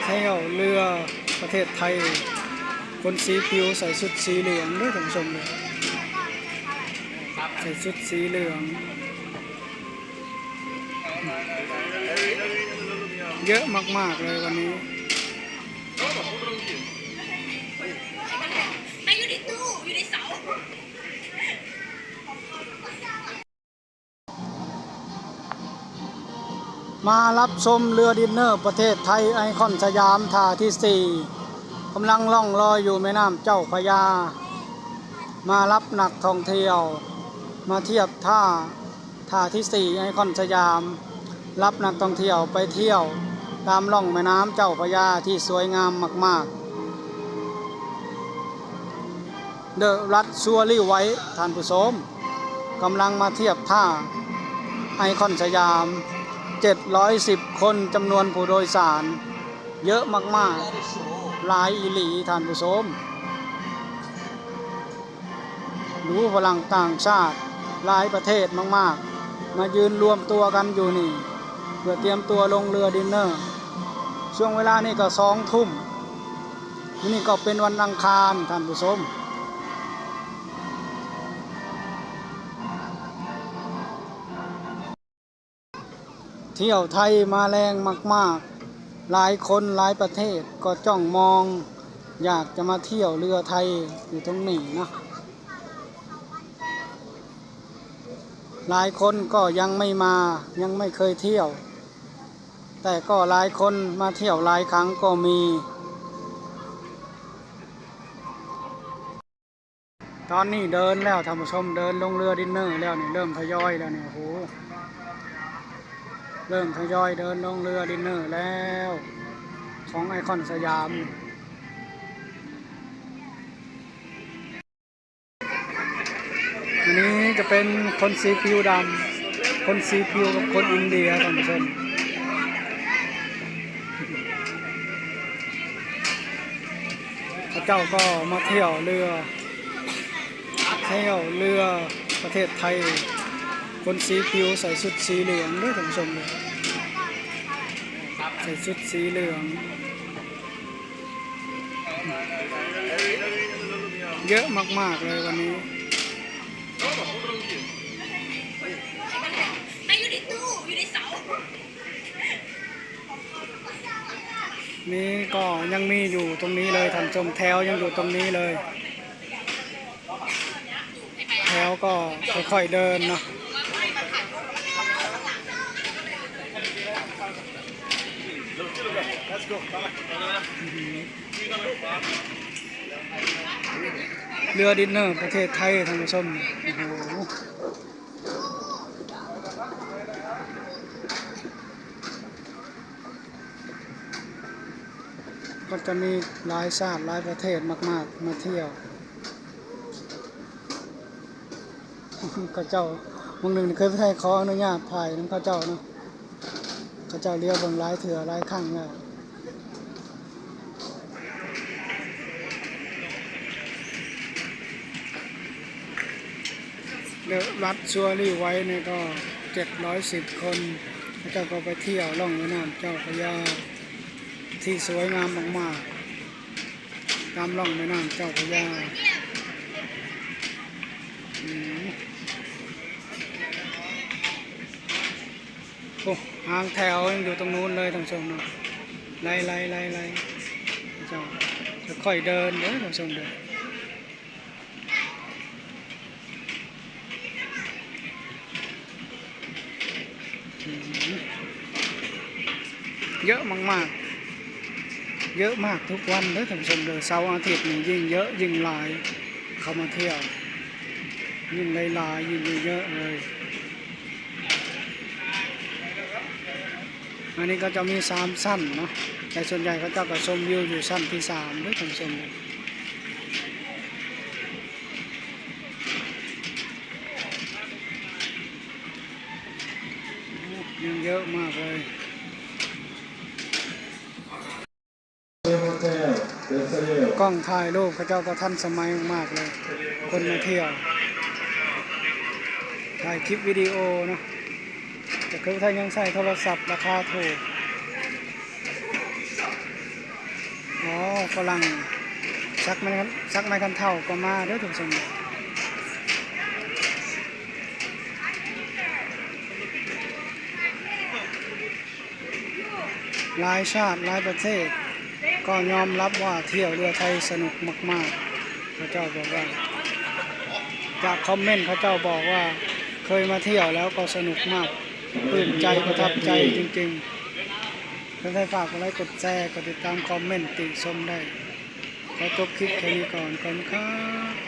เที่ยวเรือประเทศไทยคนสีผิวใส่ชุดสีเหลืองด้วยท่านผู้ชมเลยใส่ชุดสีเหลืองเยอะมากๆเลยวันนี้อยู่ในตู้อยู่ในเสามารับชมเรือดินเนอร์ประเทศไทยไอคอนสยามท่าที่4กำลังล่องลอยอยู่แม่น้ำเจ้าพระยามารับนักท่องเที่ยวมาเทียบท่าที่4ไอคอนสยามรับนักท่องเที่ยวไปเที่ยวตามล่องแม่น้ำเจ้าพระยาที่สวยงามมากๆเดอะรัดซัวรี่ไว้ท่านผู้ชมกำลังมาเทียบท่าไอคอนสยาม710 คนจำนวนผู้โดยสารเยอะมากๆหลายอีหลีท่านผู้ชมรู้พลังต่างชาติหลายประเทศมากๆมายืนรวมตัวกันอยู่นี่เพื่อเตรียมตัวลงเรือดินเนอร์ช่วงเวลานี่ก็2 ทุ่มนี่ก็เป็นวันอังคารท่านผู้ชมเที่ยวไทยมาแรงมากๆหลายคนหลายประเทศก็จ้องมองอยากจะมาเที่ยวเรือไทยอยู่ตรงนี้นะหลายคนก็ยังไม่มายังไม่เคยเที่ยวแต่ก็หลายคนมาเที่ยวหลายครั้งก็มีตอนนี้เดินแล้วท่านผู้ชมเดินลงเรือดินเนอร์แล้วนี่เริ่มทยอยแล้วนี่โอ้โหเริ่มทยอยเดินลงเรือดินเนอร์แล้วของไอคอนสยามอันนี้จะเป็นคนสีผิวดำคนสีผิวกับคนอินเดียท่านผู้ชมพระเจ้าก็มาเที่ยวเรือประเทศไทยคนสีผิวใส่ชุดสีเหลืองด้วยท่านผู้ชมเลยใส่ชุดสีเหลืองเยอะมากๆเลยวันนี้อยู่ในตู้อยู่ในเสานี่ก็ยังมีอยู่ตรงนี้เลยท่านผู้ชมแถวยังอยู่ตรงนี้เลยแถวก็ค่อยๆเดินเนาะเรือดินเนอร์ประเทศไทยท่านผู้ชมโอ้โหก็จะมีหลายชาติหลายประเทศมากๆมาเที่ยวก็เจ้าวันหนึ่งเคยไปไทยขออนุญาตถ่ายน้ำข้าเจ้าเนาะข้าเจ้าเลี้ยวบนหลายเถื่อหลายข้างแล้วเดอะรัดซัวรี่ไว้เนี่ยก็710 คนข้าเจ้าก็ไปเที่ยวล่องแม่น้ำเจ้าพระยาที่สวยงามมากๆตามล่องแม่น้ำเจ้าพระยาโอ้หางแถวยังอยู่ตรงนู้นเลยท่านผู้ชมเนาะไล่จะค่อยเดินเด้อท่านผู้ชมเด้อเยอะมากๆเยอะมากทุกวันเด้อท่านผู้ชมเด้อเสาร์อาทิตย์นี่ยิ่งเยอะยิ่งหลายเขามาเที่ยวยิ่งหลายยิ่งเยอะเลยอันนี้ก็จะมี3 สั้นเนาะแต่ส่วนใหญ่เขาจะก็ชมวิวอยู่สั้นที่3ด้วยท่านผู้ชมยิ่งเยอะมากเลยกล้องถ่ายรูปเขาเจ้าก็ทันสมัยมากเลยคนมาเที่ยวถ่ายคลิปวิดีโอเนาะแต่คือถ้ายังใช้โทรศัพท์ราคาถูก ฝรั่งซักไม้กันเท่าก็มาเด้อทุกท่านหลายชาติหลายประเทศก็ยอมรับว่าเที่ยวเรือไทยสนุกมากๆพระเจ้าบอกว่าจากคอมเมนต์พระเจ้าบอกว่าเคยมาเที่ยวแล้วก็สนุกมากปลื้มใจประทับใจจริงๆถ้าใครฝากกดไลค์กดแชร์กดติดตามคอมเมนต์ติชมได้ขอจบคลิปแค่นี้ก่อนครับ